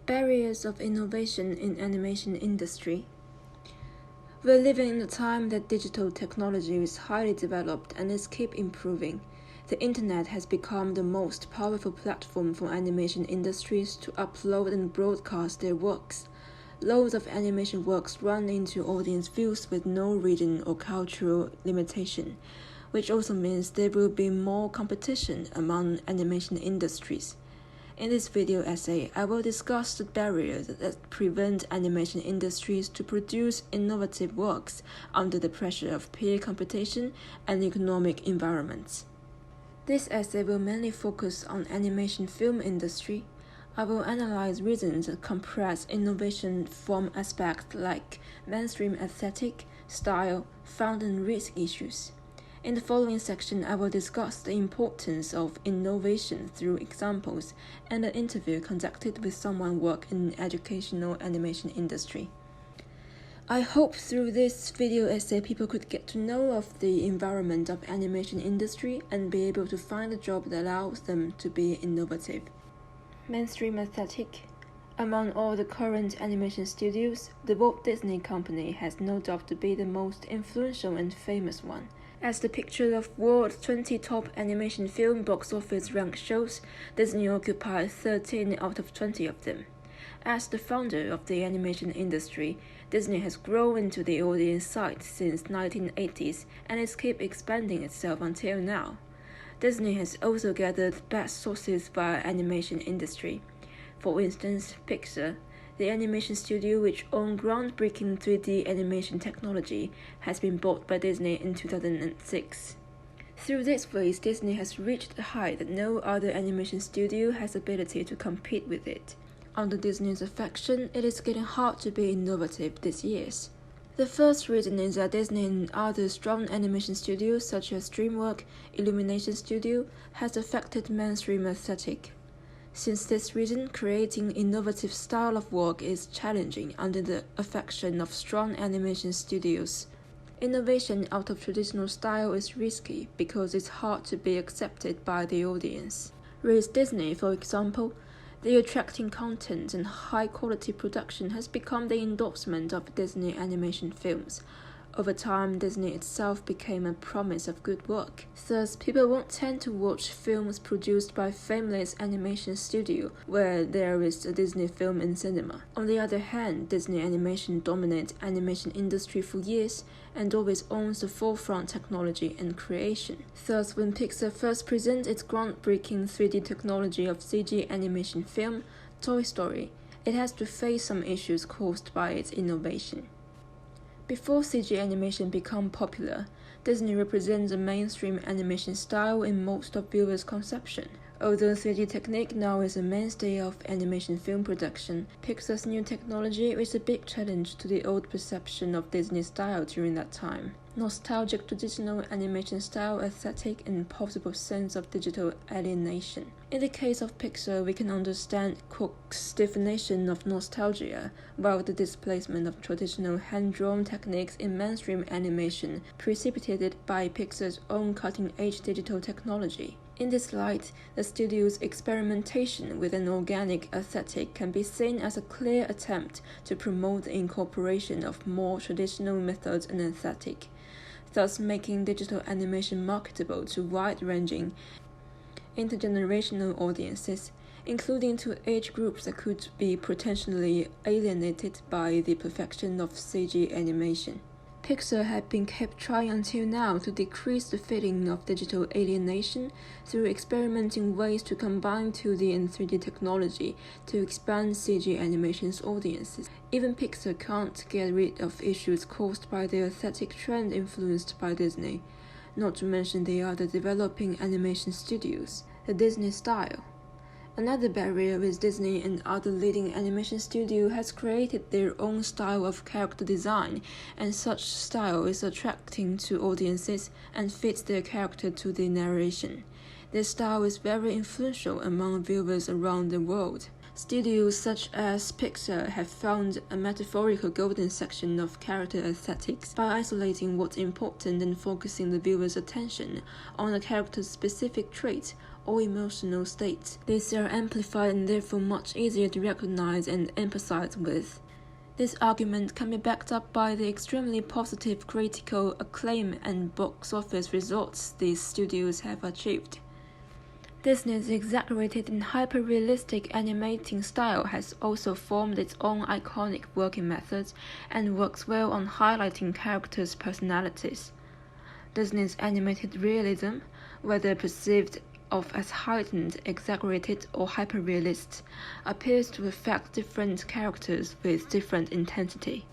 Barriers of innovation in animation industry. We're living in a time that digital technology is highly developed and is keep improving. The internet has become the most powerful platform for animation industries to upload and broadcast their works. Loads of animation works run into audience views with no region or cultural limitation, which also means there will be more competition among animation industries. In this video essay, I will discuss the barriers that prevent animation industries to produce innovative works under the pressure of peer competition and economic environments. This essay will mainly focus on animation film industry. I will analyze reasons that compress innovation from aspects like mainstream aesthetic, style, fund and risk issues. In the following section, I will discuss the importance of innovation through examples and an interview conducted with someone working in the educational animation industry. I hope through this video essay people could get to know of the environment of animation industry and be able to find a job that allows them to be innovative. Mainstream aesthetic. Among all the current animation studios, the Walt Disney Company has no doubt to be the most influential and famous one. As the picture of world's 20 top animation film box office rank shows, Disney occupies 13 out of 20 of them. As the founder of the animation industry, Disney has grown into the audience side since 1980s and has kept expanding itself until now. Disney has also gathered best sources via animation industry. For instance, Pixar, the animation studio which owns groundbreaking 3D animation technology, has been bought by Disney in 2006. Through this ways, Disney has reached a height that no other animation studio has the ability to compete with it. Under Disney's affection, it is getting hard to be innovative these years. The first reason is that Disney and other strong animation studios such as DreamWorks, Illumination Studio has affected mainstream aesthetic. Since this reason, creating innovative style of work is challenging under the affection of strong animation studios. Innovation out of traditional style is risky because it's hard to be accepted by the audience. With Disney, for example, the attracting content and high-quality production has become the endorsement of Disney animation films. Over time, Disney itself became a promise of good work. Thus, people won't tend to watch films produced by fameless animation studio where there is a Disney film in cinema. On the other hand, Disney Animation dominates animation industry for years and always owns the forefront technology and creation. Thus, when Pixar first presented its groundbreaking 3D technology of CG animation film, Toy Story, it has to face some issues caused by its innovation. Before CG animation became popular, Disney represents a mainstream animation style in most of viewers' conception. Although 3D technique now is a mainstay of animation film production, Pixar's new technology is a big challenge to the old perception of Disney style during that time. Nostalgic traditional animation style aesthetic and possible sense of digital alienation. In the case of Pixar, we can understand Cook's definition of nostalgia, while the displacement of traditional hand-drawn techniques in mainstream animation precipitated by Pixar's own cutting-edge digital technology. In this light, the studio's experimentation with an organic aesthetic can be seen as a clear attempt to promote the incorporation of more traditional methods and aesthetic, thus making digital animation marketable to wide-ranging intergenerational audiences, including to age groups that could be potentially alienated by the perfection of CG animation. Pixar had been kept trying until now to decrease the feeling of digital alienation through experimenting ways to combine 2D and 3D technology to expand CG animation's audiences. Even Pixar can't get rid of issues caused by the aesthetic trend influenced by Disney, not to mention the other developing animation studios, the Disney style. Another barrier with Disney and other leading animation studios has created their own style of character design, and such style is attracting to audiences and fits their character to the narration. Their style is very influential among viewers around the world. Studios such as Pixar have found a metaphorical golden section of character aesthetics by isolating what's important and focusing the viewer's attention on a character's specific trait or emotional states. These are amplified and therefore much easier to recognize and empathize with. This argument can be backed up by the extremely positive critical acclaim and box office results these studios have achieved. Disney's exaggerated and hyper-realistic animating style has also formed its own iconic working methods and works well on highlighting characters' personalities. Disney's animated realism, whether perceived of as heightened, exaggerated, or hyper-realist, appears to affect different characters with different intensity.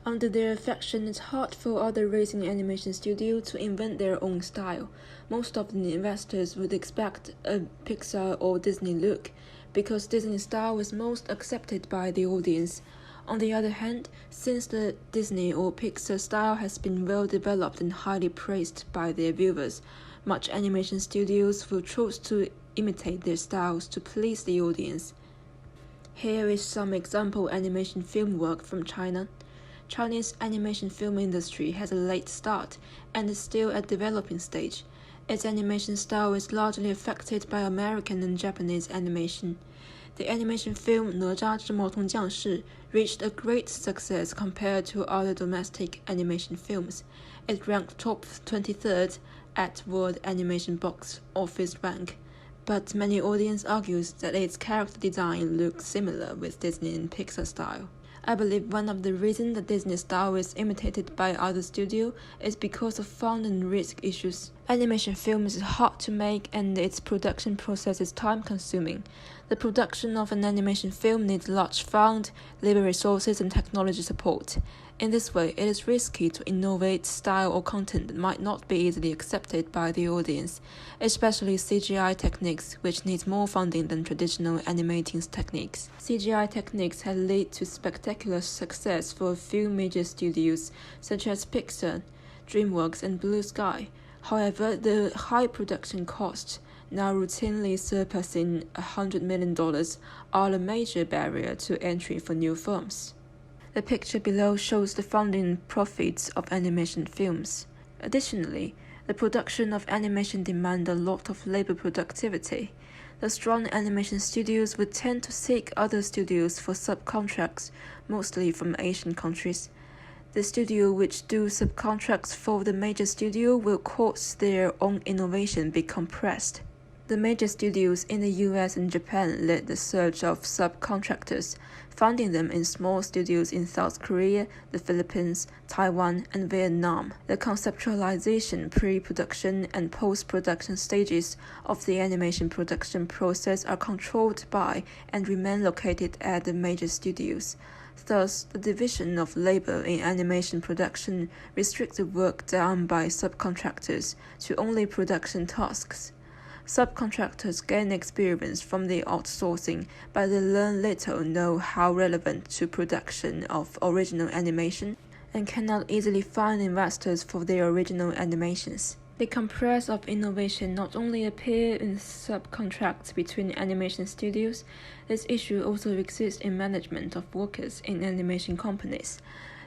Under their affection, it's hard for other racing animation studios to invent their own style. Most of the investors would expect a Pixar or Disney look, because Disney's style is most accepted by the audience. On the other hand, since the Disney or Pixar style has been well developed and highly praised by their viewers, much animation studios will choose to imitate their styles to please the audience. Here is some example animation film work from China. Chinese animation film industry has a late start and is still at developing stage. Its animation style is largely affected by American and Japanese animation. The animation film 哪吒之魔童降世 reached a great success compared to other domestic animation films. It ranked top 23rd at World Animation Box Office rank, but many audience argues that its character design looks similar with Disney and Pixar style. I believe one of the reasons the Disney style is imitated by other studios is because of fund and risk issues. Animation films is hard to make and its production process is time-consuming. The production of an animation film needs large fund, labor resources, and technology support. In this way, it is risky to innovate style or content that might not be easily accepted by the audience, especially CGI techniques, which needs more funding than traditional animating techniques. CGI techniques have led to spectacular success for a few major studios, such as Pixar, DreamWorks, and Blue Sky. However, the high production costs, now routinely surpassing $100 million, are a major barrier to entry for new films. The picture below shows the funding profits of animation films. Additionally, the production of animation demands a lot of labor productivity. The strong animation studios would tend to seek other studios for subcontracts, mostly from Asian countries. The studio which do subcontracts for the major studio will cause their own innovation be compressed. The major studios in the US and Japan led the surge of subcontractors, funding them in small studios in South Korea, the Philippines, Taiwan, and Vietnam. The conceptualization, pre-production, and post-production stages of the animation production process are controlled by and remain located at the major studios. Thus, the division of labor in animation production restricts the work done by subcontractors to only production tasks. Subcontractors gain experience from the outsourcing, but they learn little know-how relevant to production of original animation and cannot easily find investors for their original animations. The compress of innovation not only appear in subcontracts between animation studios, this issue also exists in management of workers in animation companies.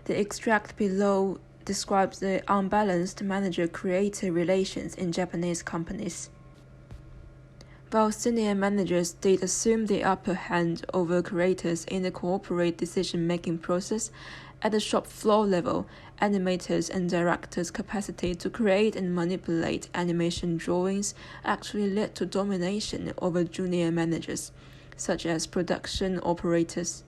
The extract below describes the unbalanced manager-creator relations in Japanese companies. While senior managers did assume the upper hand over creators in the corporate decision-making process, at the shop floor level, animators and directors' capacity to create and manipulate animation drawings actually led to domination over junior managers, such as production operators.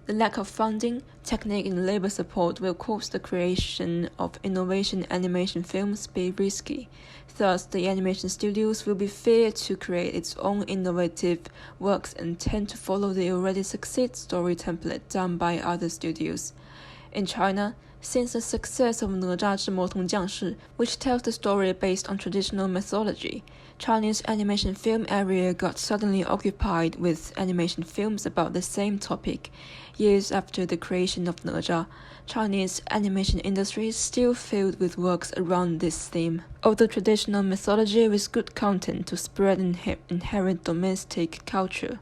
The lack of funding, technique, and labor support will cause the creation of innovation animation films be risky. Thus, the animation studios will be feared to create its own innovative works and tend to follow the already succeed story template done by other studios. In China, since the success of 哪吒之魔童降世, which tells the story based on traditional mythology, Chinese animation film area got suddenly occupied with animation films about the same topic. Years after the creation of 哪吒, Chinese animation industry is still filled with works around this theme. Although traditional mythology with good content to spread inherent domestic culture,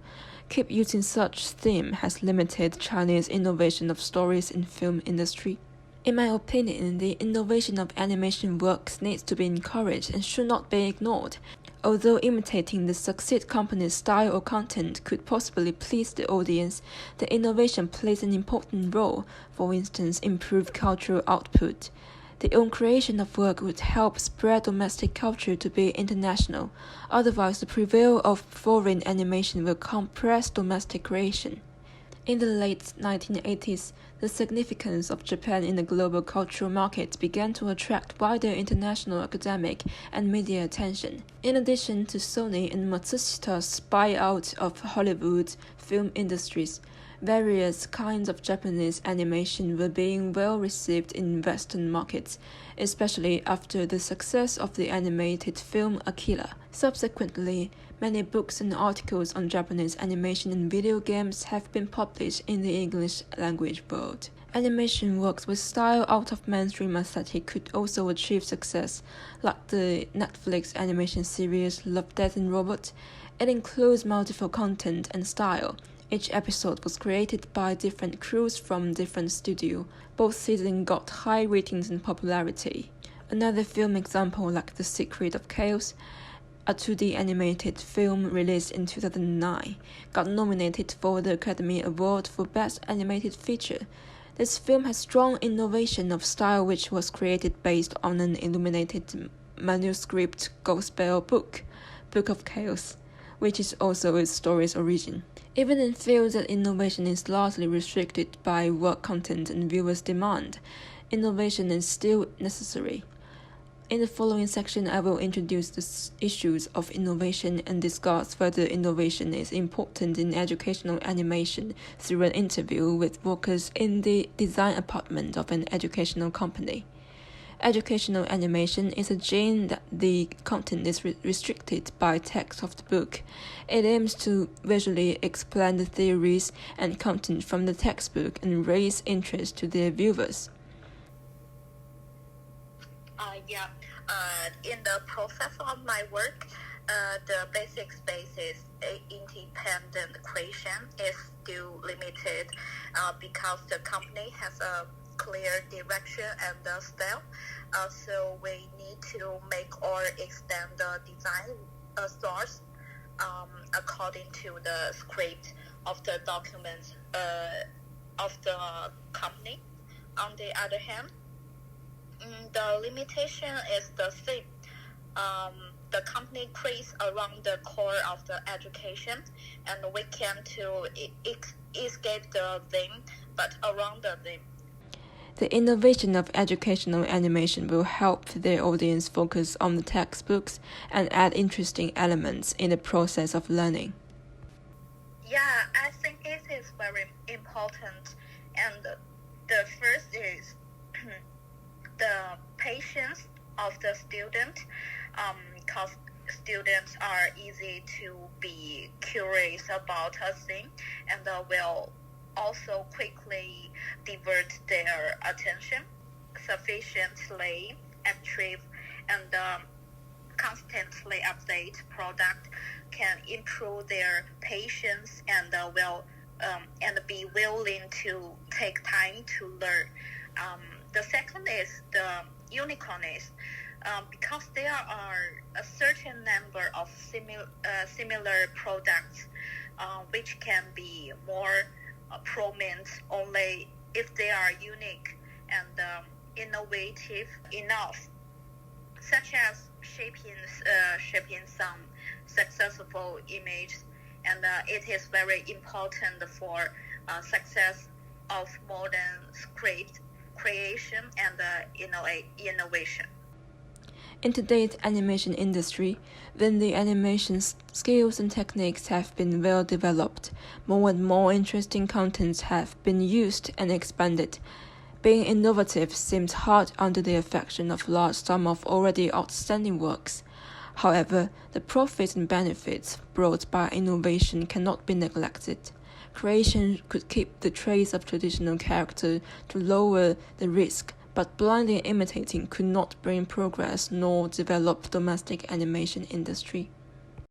keep using such theme has limited Chinese innovation of stories in film industry. In my opinion, the innovation of animation works needs to be encouraged and should not be ignored. Although imitating the succeed company's style or content could possibly please the audience, the innovation plays an important role, for instance, improve cultural output. The own creation of work would help spread domestic culture to be international, otherwise the prevail of foreign animation will compress domestic creation. In the late 1980s, the significance of Japan in the global cultural market began to attract wider international academic and media attention. In addition to Sony and Matsushita's buyout of Hollywood film industries, various kinds of Japanese animation were being well received in Western markets, especially after the success of the animated film Akira. Subsequently, many books and articles on Japanese animation and video games have been published in the English language world. Animation works with style out of mainstream aesthetic could also achieve success, like the Netflix animation series Love, Death and Robots. It includes multiple content and style. Each episode was created by different crews from different studios. Both seasons got high ratings and popularity. Another film example like The Secret of Chaos, a 2D animated film released in 2009, got nominated for the Academy Award for Best Animated Feature. This film has strong innovation of style which was created based on an illuminated manuscript gospel book, Book of Chaos, which is also its story's origin. Even in fields that innovation is largely restricted by work content and viewers' demand, innovation is still necessary. In the following section, I will introduce the issues of innovation and discuss whether innovation is important in educational animation through an interview with workers in the design department of an educational company. Educational animation is a genre that the content is restricted by text of the book. It aims to visually explain the theories and content from the textbook and raise interest to their viewers. In the process of my work, the basic space is independent creation is still limited because the company has a clear direction and style. So we need to make or extend the design source according to the script of the documents of the company. On the other hand, the limitation is the same. The company creates around the core of the education, and we can to escape the thing, but around the thing. The innovation of educational animation will help their audience focus on the textbooks and add interesting elements in the process of learning. Yeah, I think it is very important. And the first is the patience of the student, because students are easy to be curious about a thing and will also quickly divert their attention. Sufficiently active and constantly update product can improve their patience and be willing to take time to learn. The second is the uniqueness, because there are a certain number of similar products which can be more prominent only if they are unique and innovative enough, such as shaping some successful images, and it is very important for success of modern script creation and innovation. In today's animation industry, when the animation skills and techniques have been well developed, more and more interesting contents have been used and expanded. Being innovative seems hard under the affection of large sum of already outstanding works. However, the profits and benefits brought by innovation cannot be neglected. Creation could keep the trace of traditional character to lower the risk, but blindly imitating could not bring progress nor develop domestic animation industry.